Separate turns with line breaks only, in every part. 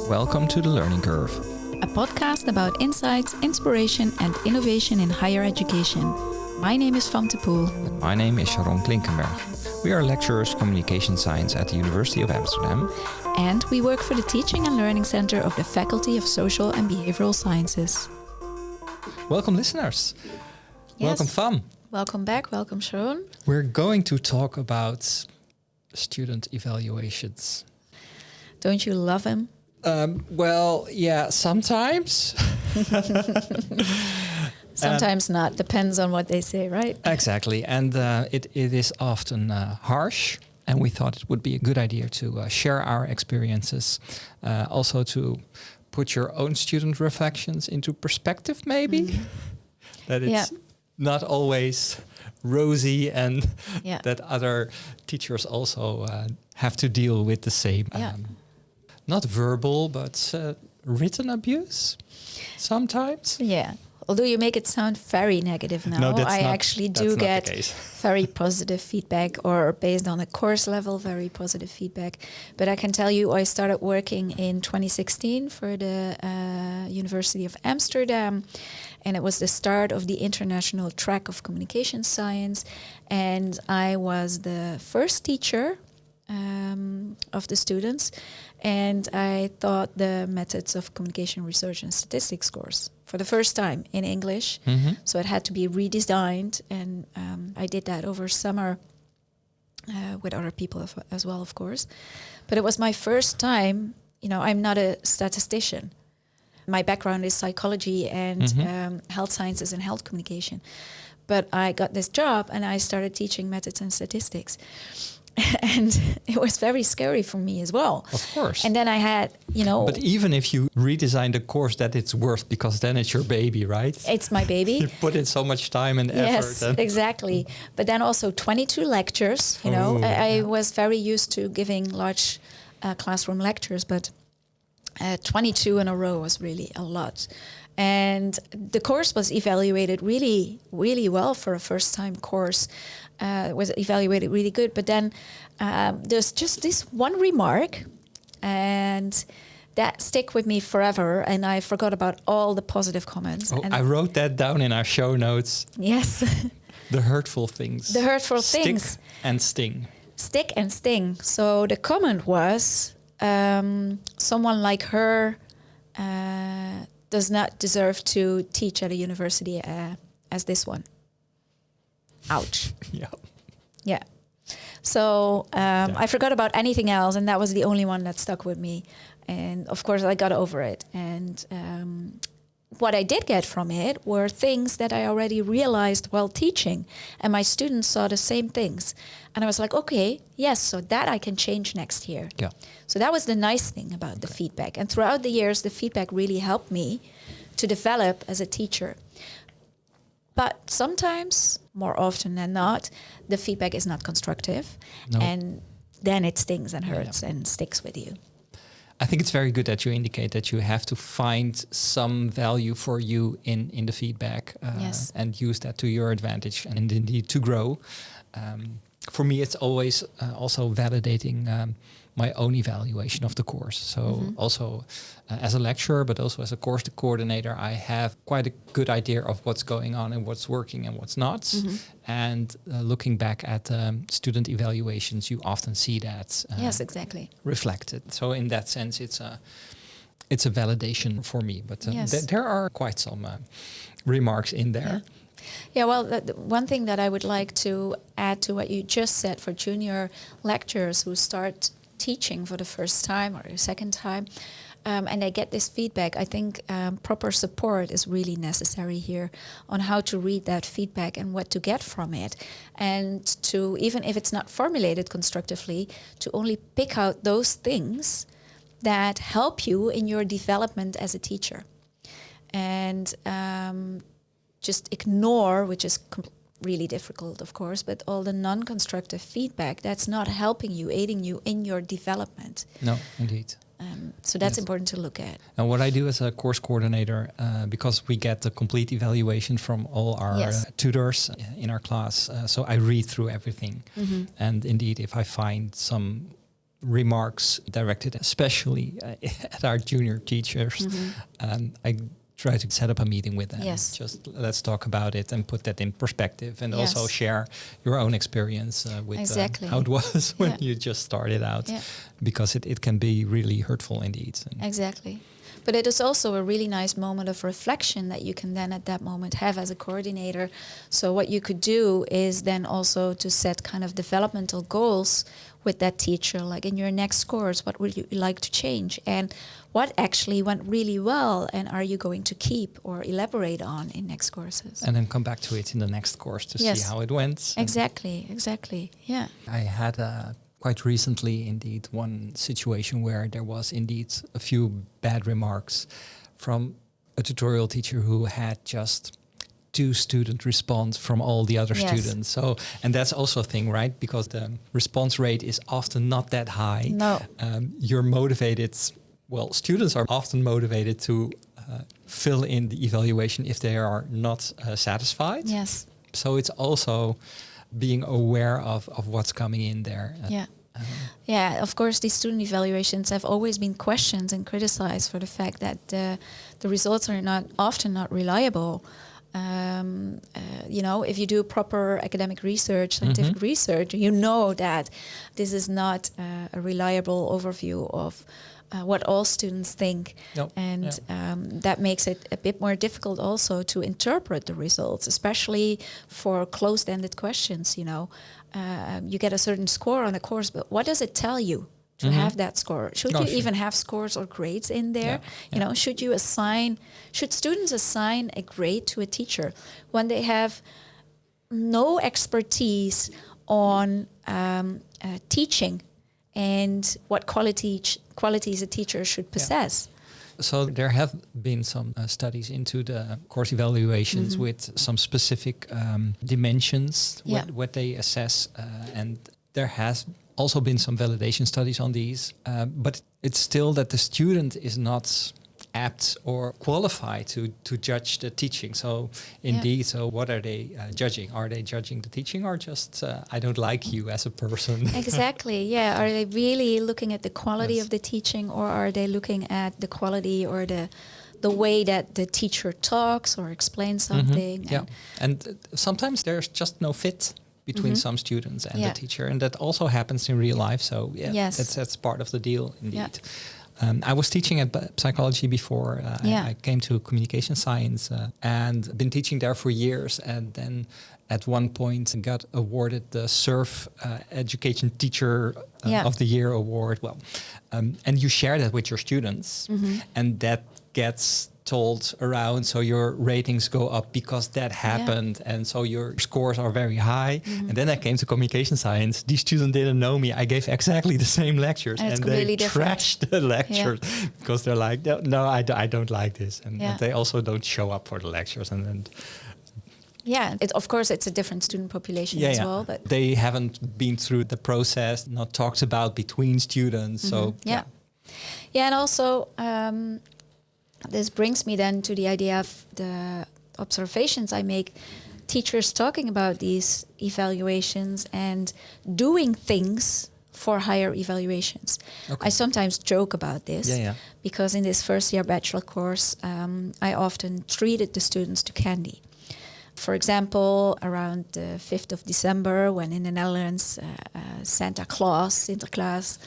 Welcome to The Learning Curve.
A podcast about insights, inspiration and innovation in higher education. My name is Van de Poel.
My name is Sharon Klinkenberg. We are lecturers communication science at the University of Amsterdam.
And we work for the Teaching and Learning Center of the Faculty of Social and Behavioral Sciences.
Welcome listeners.
Yes.
Welcome Van.
Welcome back. Welcome Sharon.
We're going to talk about student evaluations.
Don't you love him?
Sometimes.
Sometimes not. Depends on what they say, right?
Exactly. And it is often harsh. And we thought it would be a good idea to share our experiences. Also to put your own student reflections into perspective, maybe. Mm-hmm. That it's not always rosy and that other teachers also have to deal with the same. Not verbal, but written abuse sometimes.
Yeah. Although you make it sound very negative now, I actually do get very positive feedback, or based on a course level, very positive feedback. But I can tell you, I started working in 2016 for the University of Amsterdam, and it was the start of the international track of communication science. And I was the first teacher of the students, and I taught the methods of communication research and statistics course for the first time in English. Mm-hmm. So it had to be redesigned, and I did that over summer with other people as well, of course. But it was my first time. You know, I'm not a statistician. My background is psychology and health sciences and health communication. But I got this job and I started teaching methods and statistics. And it was very scary for me as well.
Of course.
And then I had,
But even if you redesign the course, that it's worth, because then it's your baby, right?
It's my baby.
You put in so much time and effort.
Yes, exactly. But then also 22 lectures, I was very used to giving large classroom lectures, but 22 in a row was really a lot. And the course was evaluated really, really well for a first-time course. It was evaluated really good. But then there's just this one remark, and that stick with me forever. And I forgot about all the positive comments.
Oh, I wrote that down in our show notes.
Yes.
The hurtful things.
The hurtful things.
Stick and sting.
Stick and sting. So the comment was, someone like her does not deserve to teach at a university as this one. Ouch. Yeah. So I forgot about anything else, and that was the only one that stuck with me. And of course, I got over it. And what I did get from it were things that I already realized while teaching, and my students saw the same things. And I was like, okay, yes, so that I can change next year. Yeah. So that was the nice thing about the feedback. And throughout the years, the feedback really helped me to develop as a teacher. But sometimes, more often than not, the feedback is not constructive. No. And then it stings and hurts and sticks with you.
I think it's very good that you indicate that you have to find some value for you in the feedback and use that to your advantage and indeed to grow. For me, it's always also validating my own evaluation of the course. So also as a lecturer, but also as a course coordinator, I have quite a good idea of what's going on and what's working and what's not. Mm-hmm. And looking back at student evaluations, you often see that
yes, exactly.
reflected. So in that sense, it's a validation for me. But there are quite some remarks in there.
Yeah, well, the one thing that I would like to add to what you just said for junior lecturers who start teaching for the first time or the second time, and they get this feedback, I think proper support is really necessary here on how to read that feedback and what to get from it. And to, even if it's not formulated constructively, to only pick out those things that help you in your development as a teacher. And just ignore, which is really difficult, of course, but all the non-constructive feedback that's not helping you, aiding you in your development.
No, indeed.
So that's important to look at.
And what I do as a course coordinator, because we get the complete evaluation from all our tutors in our class, so I read through everything. Mm-hmm. And indeed, if I find some remarks directed especially at our junior teachers. I try to set up a meeting with them.
Yes.
Just let's talk about it and put that in perspective, and
yes.
also share your own experience with how it was when you just started out, because it can be really hurtful indeed.
Exactly. But it is also a really nice moment of reflection that you can then at that moment have as a coordinator. So what you could do is then also to set kind of developmental goals with that teacher, like in your next course, what would you like to change? And what actually went really well, and are you going to keep or elaborate on in next courses?
And then come back to it in the next course to see how it went.
Exactly. Yeah.
I had quite recently, indeed, one situation where there was indeed a few bad remarks from a tutorial teacher who had just 2 student response from all the other students. So, and that's also a thing, right? Because the response rate is often not that high.
No.
You're motivated. Well, students are often motivated to fill in the evaluation if they are not satisfied.
Yes.
So it's also being aware of what's coming in there.
Yeah, of course, these student evaluations have always been questioned and criticized for the fact that the results are often not reliable. If you do proper academic research, scientific research, you know that this is not a reliable overview of what all students think. That makes it a bit more difficult also to interpret the results, especially for closed-ended questions. You get a certain score on a course, but what does it tell you to have that score? Should you even have scores or grades in there? Should students assign a grade to a teacher when they have no expertise on teaching and what qualities a teacher should possess?
So there have been some studies into the course evaluations with some specific dimensions, what they assess, and there has also been some validation studies on these, but it's still that the student is not apt or qualified to judge the teaching. So indeed, so what are they judging? Are they judging the teaching or just I don't like you as a person?
Exactly, yeah. Are they really looking at the quality of the teaching, or are they looking at the quality or the way that the teacher talks or explains something?
And sometimes there's just no fit between some students and the teacher, and that also happens in real life. So that's part of the deal indeed. I was teaching at psychology before. I came to communication science and been teaching there for years. And then at one point got awarded the SURF Education Teacher of the Year award. Well, and you share that with your students, and that gets told around, so your ratings go up because that happened, and so your scores are very high. And then I came to communication science. These students didn't know me. I gave exactly the same lectures, and they trashed the lectures because they're like, no, I don't like this, and they also don't show up for the lectures. And then
of course it's a different student population as well, but
they haven't been through the process, not talked about between students. So
and also this brings me then to the idea of the observations I make, teachers talking about these evaluations and doing things for higher evaluations. I sometimes joke about this because in this first year bachelor course, I often treated the students to candy. For example, around the 5th of December, when in the Netherlands, Santa Claus, Sinterklaas,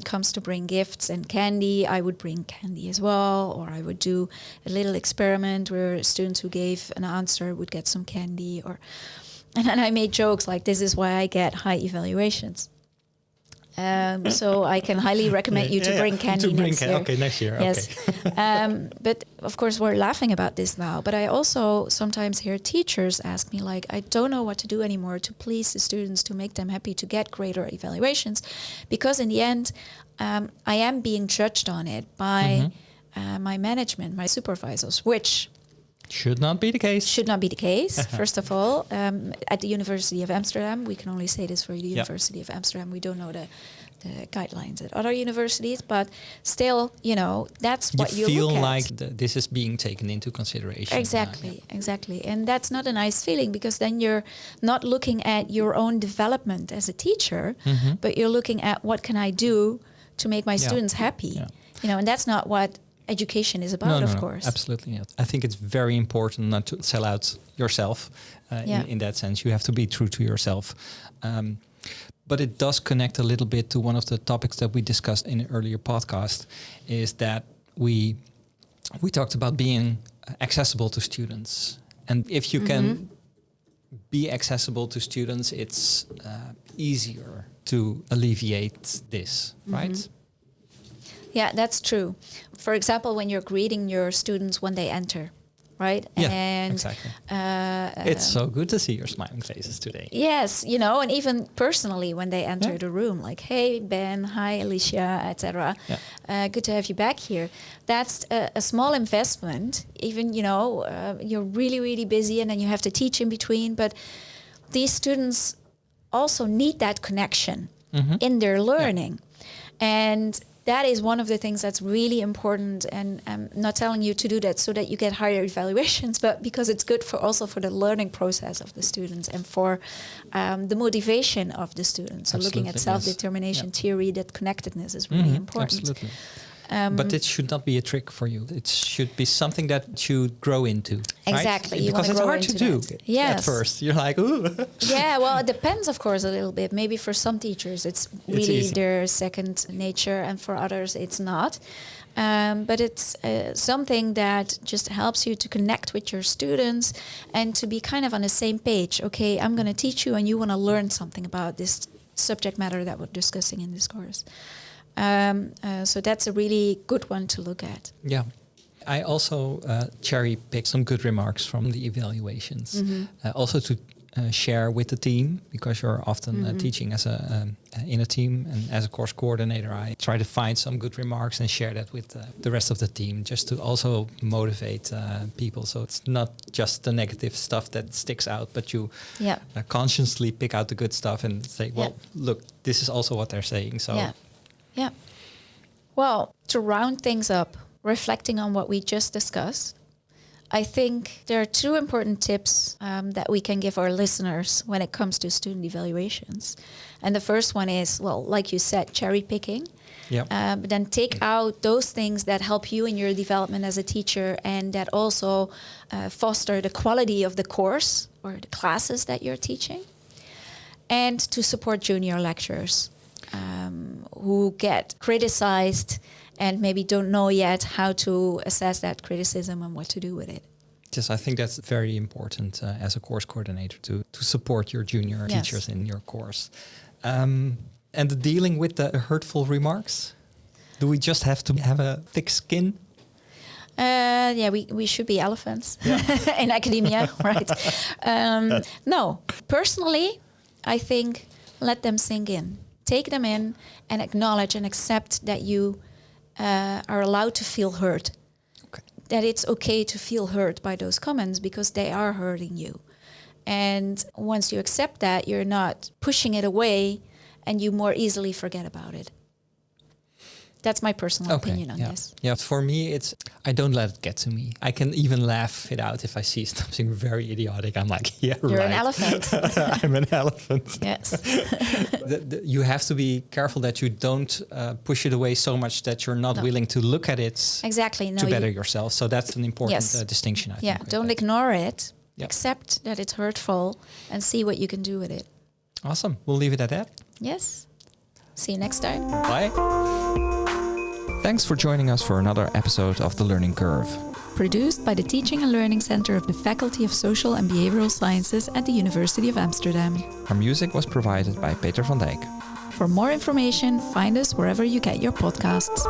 comes to bring gifts and candy, I would bring candy as well, or I would do a little experiment where students who gave an answer would get some candy, and then I made jokes like, this is why I get high evaluations. So I can highly recommend you to bring candy next year.
Okay, next year.
Yes. Okay. But of course we're laughing about this now. But I also sometimes hear teachers ask me like, I don't know what to do anymore to please the students, to make them happy, to get greater evaluations. Because in the end, I am being judged on it by my management, my supervisors, which
Should not be the case.
Should not be the case, first of all. At the University of Amsterdam, we can only say this for the University of Amsterdam. We don't know the guidelines at other universities, but still, that's what you
feel
look at.
like this is being taken into consideration.
Exactly. And that's not a nice feeling, because then you're not looking at your own development as a teacher, but you're looking at what can I do to make my students happy. And that's not what education is about, of course.
Absolutely not. I think it's very important not to sell out yourself in that sense. You have to be true to yourself. But it does connect a little bit to one of the topics that we discussed in an earlier podcast, is that we talked about being accessible to students. And if you can be accessible to students, it's easier to alleviate this, right?
Yeah, that's true. For example, when you're greeting your students when they enter, right?
Yeah, and exactly. It's so good to see your smiling faces today.
Yes, and even personally when they enter the room, like, hey, Ben, hi, Alicia, etc. Good to have you back here. That's a small investment. Even, you're really, really busy and then you have to teach in between. But these students also need that connection in their learning. And that is one of the things that's really important, and I'm not telling you to do that so that you get higher evaluations, but because it's good for the learning process of the students and for the motivation of the students. So looking at self-determination theory, that connectedness is really important.
Absolutely. But it should not be a trick for you. It should be something that you grow into.
Exactly.
Right? Because it's hard to do at first. You're like, ooh.
Yeah, well, it depends, of course, a little bit. Maybe for some teachers, it's really their second nature, and for others, it's not. But it's something that just helps you to connect with your students and to be kind of on the same page. Okay, I'm going to teach you, and you want to learn something about this subject matter that we're discussing in this course. So that's a really good one to look at. Yeah.
I also cherry-picked some good remarks from the evaluations. Also to share with the team, because you're often teaching as in a team, and as a course coordinator, I try to find some good remarks and share that with the rest of the team, just to also motivate people. So it's not just the negative stuff that sticks out, but you consciously pick out the good stuff and say, well, look, this is also what they're saying. So.
Yeah. Well, to round things up, reflecting on what we just discussed, I think there are two important tips that we can give our listeners when it comes to student evaluations. And the first one is, well, like you said, cherry picking. But then take out those things that help you in your development as a teacher and that also foster the quality of the course or the classes that you're teaching. And to support junior lecturers who get criticized and maybe don't know yet how to assess that criticism and what to do with it.
Yes, I think that's very important as a course coordinator to support your junior teachers in your course. And dealing with the hurtful remarks, do we just have to have a thick skin?
We should be elephants in academia, right? No, personally, I think let them sink in. Take them in and acknowledge and accept that you are allowed to feel hurt. Okay. That it's okay to feel hurt by those comments because they are hurting you. And once you accept that, you're not pushing it away and you more easily forget about it. That's my personal opinion on this.
Yeah, for me, I don't let it get to me. I can even laugh it out if I see something very idiotic. I'm like, yeah,
You're an elephant.
I'm an elephant.
Yes.
You have to be careful that you don't push it away so much that you're not willing to look at it to better yourself. So that's an important distinction, I think.
Yeah, don't ignore it. Yep. Accept that it's hurtful and see what you can do with it.
Awesome. We'll leave it at that.
Yes. See you next time.
Bye. Thanks for joining us for another episode of The Learning Curve.
Produced by the Teaching and Learning Center of the Faculty of Social and Behavioral Sciences at the University of Amsterdam.
Our music was provided by Peter van Dijk.
For more information, find us wherever you get your podcasts.